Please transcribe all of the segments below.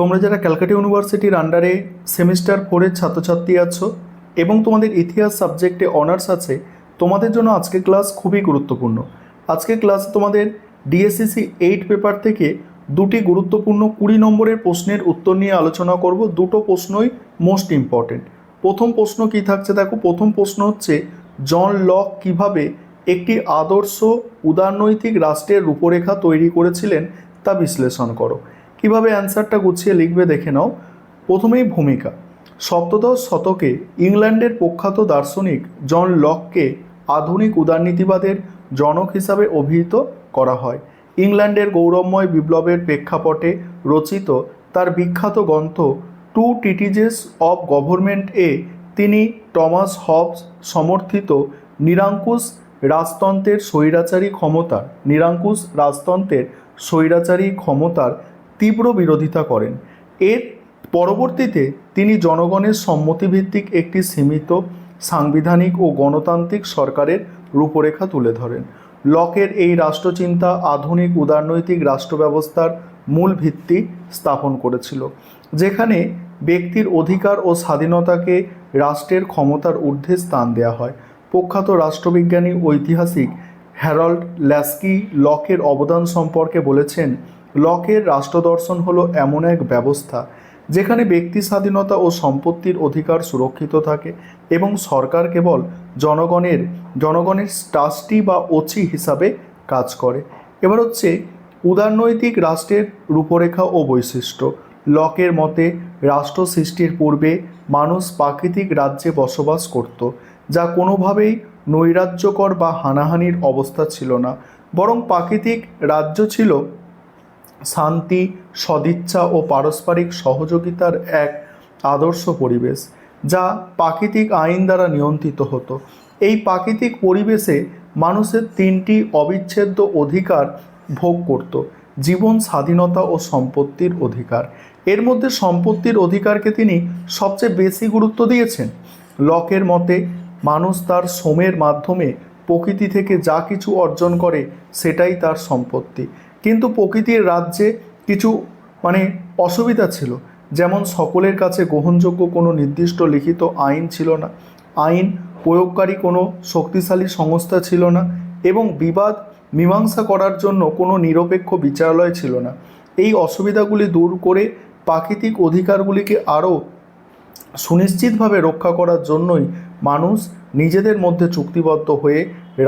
তোমরা যারা ক্যালকাটা ইউনিভার্সিটির আন্ডারে সেমিস্টার 4-এর ছাত্রছাত্রী আছো এবং তোমাদের ইতিহাস সাবজেক্টে অনার্স আছে, তোমাদের জন্য আজকের ক্লাস খুবই গুরুত্বপূর্ণ। আজকের ক্লাসে তোমাদের ডিএসসিসি 8 পেপার থেকে দুটি গুরুত্বপূর্ণ 20 নম্বরের প্রশ্নের উত্তর নিয়ে আলোচনা করব। দুটো প্রশ্নই মোস্ট ইম্পর্টেন্ট। প্রথম প্রশ্ন কি থাকছে দেখো। প্রথম প্রশ্ন হচ্ছে, জন লক কিভাবে একটি আদর্শ উদারনৈতিক রাষ্ট্রের রূপরেখা তৈরি করেছিলেন তা বিশ্লেষণ করো। কিভাবে অ্যান্সারটা গুছিয়ে লিখবে দেখে নাও। প্রথমেই ভূমিকা। সপ্তদশ শতকে ইংল্যান্ডের প্রখ্যাত দার্শনিক জন লককে আধুনিক উদারনীতিবাদের জনক হিসাবে অভিহিত করা হয়। ইংল্যান্ডের গৌরবময় বিপ্লবের প্রেক্ষাপটে রচিত তার বিখ্যাত গ্রন্থ টু ট্রিটিজেস অব গভর্নমেন্ট এ তিনি টমাস হবস সমর্থিত নিরঙ্কুশ রাজতন্ত্রের স্বৈরাচারী ক্ষমতার তীব্র বিরোধিতা করেন। এর পরবর্তীতে তিনি জনগণের সম্মতিভিত্তিক একটি সীমিত সাংবিধানিক ও গণতান্ত্রিক সরকারের রূপরেখা তুলে ধরেন। লকের এই রাষ্ট্রচিন্তা আধুনিক উদারনৈতিক রাষ্ট্র ব্যবস্থার মূল ভিত্তি স্থাপন করেছিল, যেখানে ব্যক্তির অধিকার ও স্বাধীনতাকে রাষ্ট্রের ক্ষমতার ঊর্ধ্বে স্থান দেওয়া হয়। প্রখ্যাত রাষ্ট্রবিজ্ঞানী ঐতিহাসিক হ্যারল্ড ল্যাস্কি লকের অবদান সম্পর্কে বলেছেন, লকের রাষ্ট্রদর্শন হলো এমন এক ব্যবস্থা যেখানে ব্যক্তি স্বাধীনতা ও সম্পত্তির অধিকার সুরক্ষিত থাকে এবং সরকার কেবল জনগণের ট্রাস্টি বা ওচি হিসাবে কাজ করে। এবার হচ্ছে উদারনৈতিক রাষ্ট্রের রূপরেখা ও বৈশিষ্ট্য। লকের মতে রাষ্ট্র সৃষ্টির পূর্বে মানুষ প্রাকৃতিক রাজ্যে বসবাস করত, যা কোনোভাবেই নৈরাজ্যকর বা হানাহানির অবস্থা ছিল না, বরং প্রাকৃতিক রাজ্য ছিল শান্তি, সদিচ্ছা ও পারস্পরিক সহযোগিতার এক আদর্শ পরিবেশ, যা প্রাকৃতিক আইন দ্বারা নিয়ন্ত্রিত হতো। এই প্রাকৃতিক পরিবেশে মানুষের 3টি অবিচ্ছেদ্য অধিকার ভোগ করত: জীবন, স্বাধীনতা ও সম্পত্তির অধিকার। এর মধ্যে সম্পত্তির অধিকারকে তিনি সবচেয়ে বেশি গুরুত্ব দিয়েছেন। লকের মতে মানুষ তার শ্রমের মাধ্যমে প্রকৃতি থেকে যা কিছু অর্জন করে সেটাই তার সম্পত্তি। কিন্তু প্রকৃতির রাজ্যে কিছু অসুবিধা ছিল, যেমন সকলের কাছে গ্রহণযোগ্য কোনো নির্দিষ্ট লিখিত আইন ছিল না, আইন প্রয়োগকারী কোনো শক্তিশালী সংস্থা ছিল না এবং বিবাদ মীমাংসা করার জন্য কোনো নিরপেক্ষ বিচারালয় ছিল না। এই অসুবিধাগুলি দূর করে প্রাকৃতিক অধিকারগুলিকে আরও সুনিশ্চিতভাবে রক্ষা করার জন্যই মানুষ নিজেদের মধ্যে চুক্তিবদ্ধ হয়ে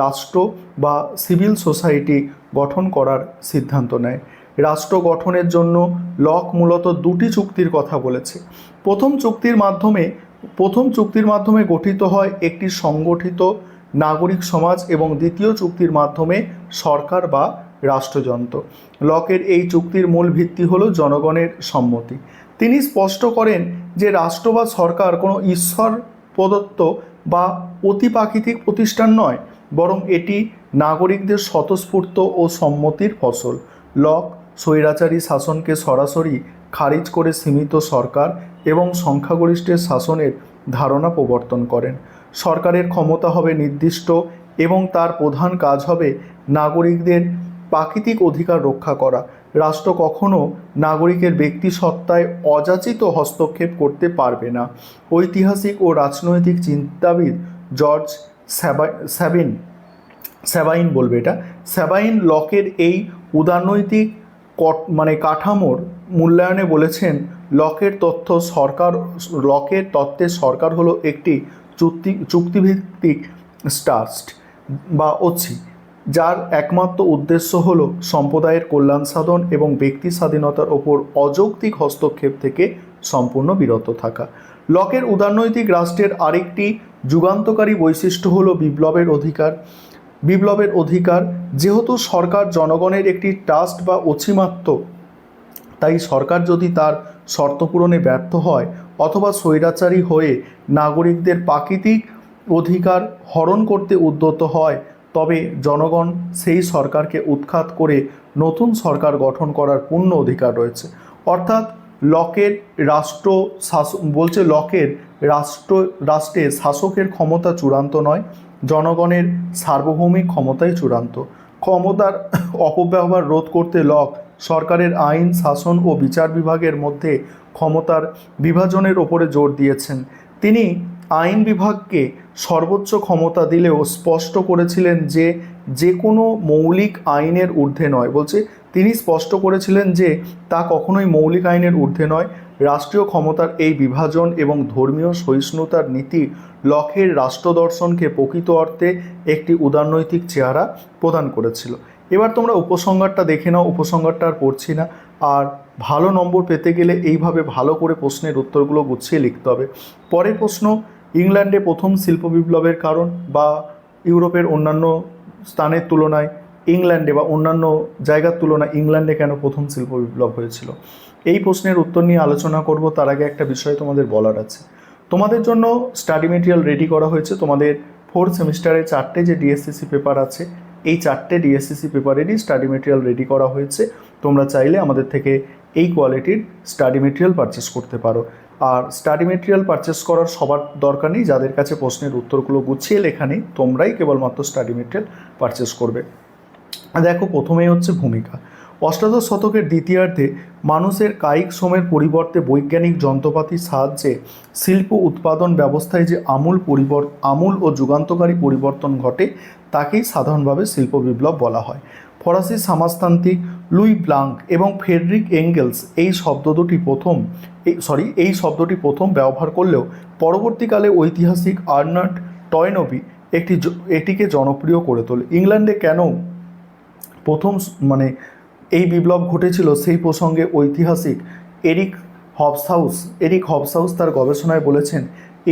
রাষ্ট্র বা সিভিল সোসাইটি গঠন করার সিদ্ধান্ত নেয়। রাষ্ট্র গঠনের জন্য লক মূলত 2টি চুক্তির কথা বলেছে। প্রথম চুক্তির মাধ্যমে গঠিত হয় একটি সংগঠিত নাগরিক সমাজ এবং দ্বিতীয় চুক্তির মাধ্যমে সরকার বা রাষ্ট্রযন্ত্র। লকের এই চুক্তির মূল ভিত্তি হলো জনগণের সম্মতি। তিনি স্পষ্ট করেন যে রাষ্ট্র বা সরকার কোনো ঈশ্বর প্রদত্ত বা অতিপ্রাকৃতিক প্রতিষ্ঠান নয়, বরং এটি নাগরিকদের স্বতঃস্ফূর্ত ও সম্মতির ফসল। লক স্বৈরাচারী শাসনকে সরাসরি খারিজ করে সীমিত সরকার এবং সংখ্যাগরিষ্ঠের শাসনের ধারণা প্রবর্তন করেন। সরকারের ক্ষমতা হবে নির্দিষ্ট এবং তার প্রধান কাজ হবে নাগরিকদের প্রাকৃতিক অধিকার রক্ষা করা। রাষ্ট্র কখনো নাগরিকের ব্যক্তিসত্তায় অযাচিত হস্তক্ষেপ করতে পারবে না। ঐতিহাসিক ও রাজনৈতিক চিন্তাবিদ জর্জ স্যাবাইন লকের এই উদারনৈতিক কাঠামোর মূল্যায়নে বলেছেন, লকের তত্ত্বে সরকার হলো একটি চুক্তিভিত্তিক ট্রাস্ট বা ওচি, যার একমাত্র উদ্দেশ্য হল সম্প্রদায়ের কল্যাণ সাধন এবং ব্যক্তি স্বাধীনতার ওপর অযৌক্তিক হস্তক্ষেপ থেকে সম্পূর্ণ বিরত থাকা। লকের উদারনৈতিক রাষ্ট্রের আরেকটি যুগান্তকারী বৈশিষ্ট্য হল বিপ্লবের অধিকার। যেহেতু সরকার জনগণের একটি ট্রাস্ট বা ওচি মাত্র, তাই সরকার যদি তার শর্ত পূরণে ব্যর্থ হয় অথবা স্বৈরাচারী হয়ে নাগরিকদের প্রাকৃতিক অধিকার হরণ করতে উদ্যত হয়, তবে জনগণ সেই সরকারকে উৎখাত করে নতুন সরকার গঠন করার পূর্ণ অধিকার রয়েছে। অর্থাৎ রাষ্ট্রে শাসকের ক্ষমতা চূড়ান্ত নয়, জনগণের সার্বভৌমিক ক্ষমতাই চূড়ান্ত। ক্ষমতার অপব্যবহার রোধ করতে লক সরকারের আইন, শাসন ও বিচার বিভাগের মধ্যে ক্ষমতার বিভাজনের ওপরে জোর দিয়েছেন। তিনি আইন বিভাগকে সর্বোচ্চ ক্ষমতা দিলেও স্পষ্ট করেছিলেন যে যে কোনো মৌলিক আইনের ঊর্ধ্বে নয়। বলছে তিনি স্পষ্ট করেছিলেন যে তা কখনোই মৌলিক আইনের ঊর্ধ্বে নয়। রাষ্ট্রীয় ক্ষমতার এই বিভাজন এবং ধর্মীয় সহিষ্ণুতার নীতি লকের রাষ্ট্রদর্শনকে প্রকৃত অর্থে একটি উদারনৈতিক চেহারা প্রদান করেছিল। এবার তোমরা উপসংহারটা দেখে নাও, উপসংহারটা আর পড়ছি না। আর ভালো নম্বর পেতে গেলে এইভাবে ভালো করে প্রশ্নের উত্তরগুলো গুছিয়ে লিখতে হবে। পরের প্রশ্ন, ইংল্যান্ডে প্রথম শিল্প বিপ্লবের কারণ, বা ইউরোপের অন্যান্য স্থানের তুলনায় ইংল্যান্ডে বা অন্যান্য জায়গার তুলনায় ইংল্যান্ডে কেন প্রথম শিল্প বিপ্লব হয়েছিল, এই প্রশ্নের উত্তর নিয়ে আলোচনা করব। তার আগে একটা বিষয় তোমাদের বলার আছে। তোমাদের জন্য স্টাডি মেটেরিয়াল রেডি করা হয়েছে। তোমাদের 4th সেমিস্টারে 4টে যে ডিএসসিসি পেপার আছে, এই 4টে ডিএসসিসি পেপারেরই স্টাডি মেটেরিয়াল রেডি করা হয়েছে। তোমরা চাইলে আমাদের থেকে এই কোয়ালিটির স্টাডি মেটেরিয়াল পারচেস করতে পারো। আর স্টাডি মেটেরিয়াল পারচেস করার সবার দরকার নেই, যাদের কাছে প্রশ্নের উত্তরগুলো গুছিয়ে লেখা নেই, তোমরাই কেবলমাত্র স্টাডি মেটেরিয়াল পারচেস করবে। দেখো, প্রথমেই হচ্ছে ভূমিকা। অষ্টাদশ শতকের দ্বিতীয়ার্ধে মানুষের কায়িক শ্রমের পরিবর্তে বৈজ্ঞানিক যন্ত্রপাতির সাহায্যে শিল্প উৎপাদন ব্যবস্থায় যে আমূল ও যুগান্তকারী পরিবর্তন ঘটে তাকেই সাধারণভাবে শিল্প বিপ্লব বলা হয়। ফরাসি সমাজতান্ত্রিক লুই ব্লাঙ্ক এবং ফ্রেডরিক এঙ্গেলস এই শব্দটি প্রথম ব্যবহার করলেও পরবর্তীকালে ঐতিহাসিক আর্নাল্ড টয়নবি এটিকে জনপ্রিয় করে তোলে। ইংল্যান্ডে কেন প্রথম এই বিপ্লব ঘটেছিল সেই প্রসঙ্গে ঐতিহাসিক এরিক হবসহাউস তার গবেষণায় বলেছেন,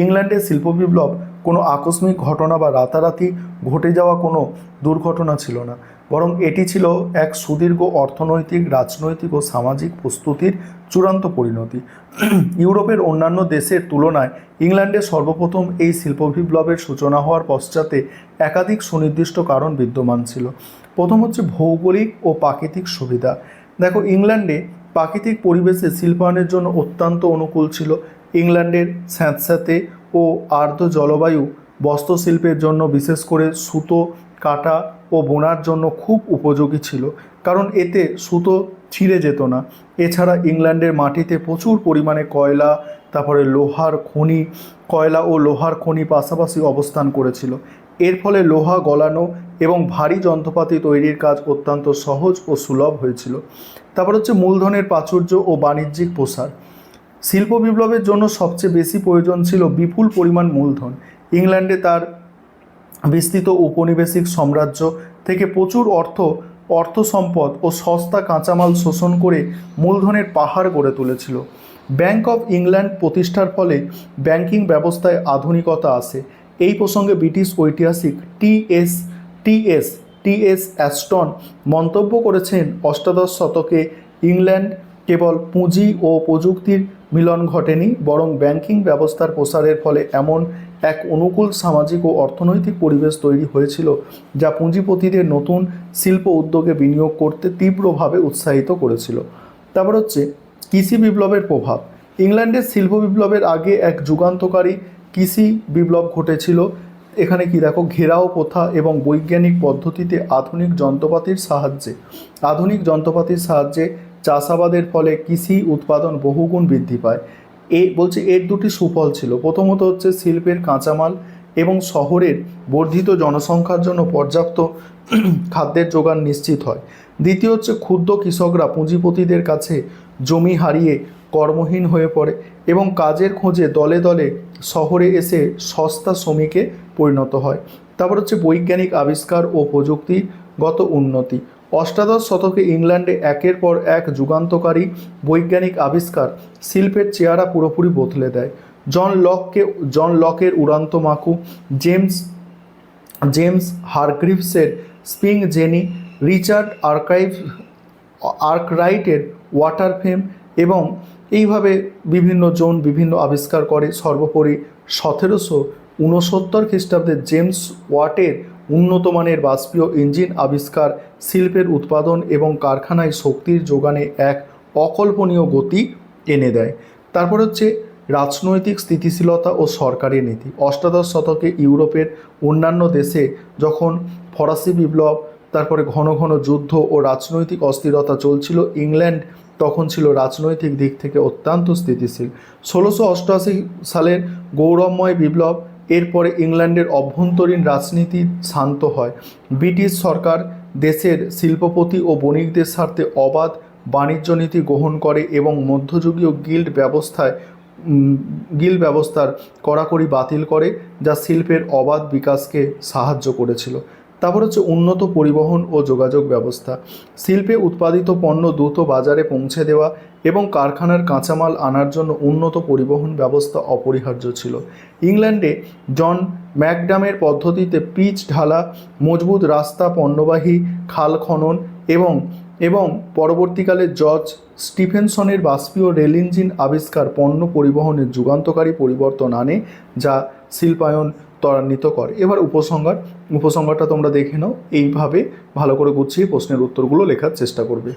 ইংল্যান্ডের শিল্প বিপ্লব কোনো আকস্মিক ঘটনা বা রাতারাতি ঘটে যাওয়া কোনো দুর্ঘটনা ছিল না, বরং এটি ছিল এক সুদীর্ঘ অর্থনৈতিক, রাজনৈতিক ও সামাজিক প্রস্তুতির চূড়ান্ত পরিণতি। ইউরোপের অন্যান্য দেশের তুলনায় ইংল্যান্ডে সর্বপ্রথম এই শিল্প বিপ্লবের সূচনা হওয়ার পশ্চাতে একাধিক সুনির্দিষ্ট কারণ বিদ্যমান ছিল। প্রথম হচ্ছে ভৌগোলিক ও প্রাকৃতিক সুবিধা। দেখো, ইংল্যান্ডে প্রাকৃতিক পরিবেশে শিল্পায়নের জন্য অত্যন্ত অনুকূল ছিল। ইংল্যান্ডের স্যাঁতস্যাঁতে ও আর্দ্র জলবায়ু বস্ত্রশিল্পের জন্য, বিশেষ করে সুতো কাটা ও বোনার জন্য খুব উপযোগী ছিল, কারণ এতে সুতো ছিঁড়ে যেত না। এছাড়া ইংল্যান্ডের মাটিতে প্রচুর পরিমাণে কয়লা ও লোহার খনি পাশাপাশি অবস্থান করেছিল। এর ফলে লোহা গলানো এবং ভারী যন্ত্রপাতি তৈরির কাজ অত্যন্ত সহজ ও সুলভ হয়েছিল। তারপর হচ্ছে মূলধনের প্রাচুর্য ও বাণিজ্যিক প্রসার। শিল্প বিপ্লবের জন্য সবচেয়ে বেশি প্রয়োজন ছিল বিপুল পরিমাণ মূলধন। ইংল্যান্ডে তার বিস্তৃত উপনিবেশিক সাম্রাজ্য থেকে প্রচুর অর্থ সম্পদ ও সস্তা কাঁচামাল শোষণ করে মূলধনের পাহাড় গড়ে তুলেছিল। ব্যাংক অফ ইংল্যান্ড প্রতিষ্ঠার ফলে ব্যাংকিং ব্যবস্থায় আধুনিকতা আসে। এই প্রসঙ্গে ব্রিটিশ ঐতিহাসিক টি.এস. অ্যাস্টন মন্তব্য করেছেন, অষ্টাদশ শতকে ইংল্যান্ড কেবল পুঁজি ও প্রযুক্তির মিলন ঘটেনি, বরং ব্যাংকিং ব্যবস্থার প্রসারের ফলে এমন এক অনুকূল সামাজিক ও অর্থনৈতিক পরিবেশ তৈরি হয়েছিল যা পুঁজিপতিদের নতুন শিল্প উদ্যোগে বিনিয়োগ করতে তীব্রভাবে উৎসাহিত করেছিল। তারপর হচ্ছে কৃষি বিপ্লবের প্রভাব। ইংল্যান্ডের শিল্প বিপ্লবের আগে এক যুগান্তকারী কৃষি বিপ্লব ঘটেছিল। এখানে কি দেখো, ঘেরাও প্রথা এবং বৈজ্ঞানিক পদ্ধতিতে আধুনিক যন্ত্রপাতির সাহায্যে চাষাবাদের ফলে কৃষি উৎপাদন বহুগুণ বৃদ্ধি পায়। এর দুটি সুফল ছিল। প্রথমত হচ্ছে শিল্পের কাঁচামাল এবং শহরের বর্ধিত জনসংখ্যার জন্য পর্যাপ্ত খাদ্যের যোগান নিশ্চিত হয়। দ্বিতীয় হচ্ছে ক্ষুদ্র কৃষকরা পুঁজিপতিদের কাছে জমি হারিয়ে কর্মহীন হয়ে পড়ে এবং কাজের খোঁজে দলে দলে শহরে এসে সস্তা শ্রমিকে পরিণত হয়। তারপর হচ্ছে বৈজ্ঞানিক আবিষ্কার ও প্রযুক্তিগত উন্নতি। অষ্টাদশ শতকে ইংল্যান্ডে একের পর এক যুগান্তকারী বৈজ্ঞানিক আবিষ্কার শিল্পের চেহারা পুরোপুরি বদলে দেয়। জন লকের উড়ান্ত মাকু, জেমস হারগ্রিভসের স্প্রিং জেনি, রিচার্ড আর্করাইটের ওয়াটার ফ্রেম এবং এইভাবে বিভিন্ন আবিষ্কার করে। সর্বোপরি 1769 খ্রিস্টাব্দে জেমস ওয়াটের উন্নত মানের বাষ্পীয় ইঞ্জিন আবিষ্কার শিল্পের উৎপাদন এবং কারখানায় শক্তির যোগানে এক অকল্পনীয় গতি এনে দেয়। তারপর হচ্ছে রাজনৈতিক স্থিতিশীলতা ও সরকারি নীতি। অষ্টাদশ শতকে ইউরোপের অন্যান্য দেশে যখন ফরাসি বিপ্লব তারপরে ঘন ঘন যুদ্ধ ও রাজনৈতিক অস্থিরতা চলছিল। ইংল্যান্ড তখন ছিল রাজনৈতিক দিক থেকে অত্যন্ত স্থিতিশীল। 1688 সালের গৌরবময় বিপ্লব, এরপরে ইংল্যান্ডের অভ্যন্তরীণ রাজনীতি শান্ত হয়। ব্রিটিশ সরকার দেশের শিল্পপতি ও বণিকদের স্বার্থে অবাধ বাণিজ্য নীতি গ্রহণ করে এবং মধ্যযুগীয় গিল্ড ব্যবস্থার কড়াকড়ি বাতিল করে, যা শিল্পের অবাধ বিকাশকে সাহায্য করেছিল। তারপর হচ্ছে উন্নত পরিবহন ও যোগাযোগ ব্যবস্থা। শিল্পে উৎপাদিত পণ্য দ্রুত বাজারে পৌঁছে দেওয়া এবং কারখানার কাঁচামাল আনার জন্য উন্নত পরিবহন ব্যবস্থা অপরিহার্য ছিল। ইংল্যান্ডে জন ম্যাকডামের পদ্ধতিতে পিচ ঢালা মজবুত রাস্তা, পণ্যবাহী খাল খনন এবং পরবর্তীকালে জর্জ স্টিফেনসনের বাষ্পীয় রেল ইঞ্জিন আবিষ্কার পণ্য পরিবহনের যুগান্তকারী পরিবর্তন আনে, যা শিল্পায়ন ত্বরান্বিত করে। এবার উপসংহারটা তোমরা দেখে নাও। এইভাবে ভালো করে গুছিয়ে প্রশ্নের উত্তরগুলো লেখার চেষ্টা করবে।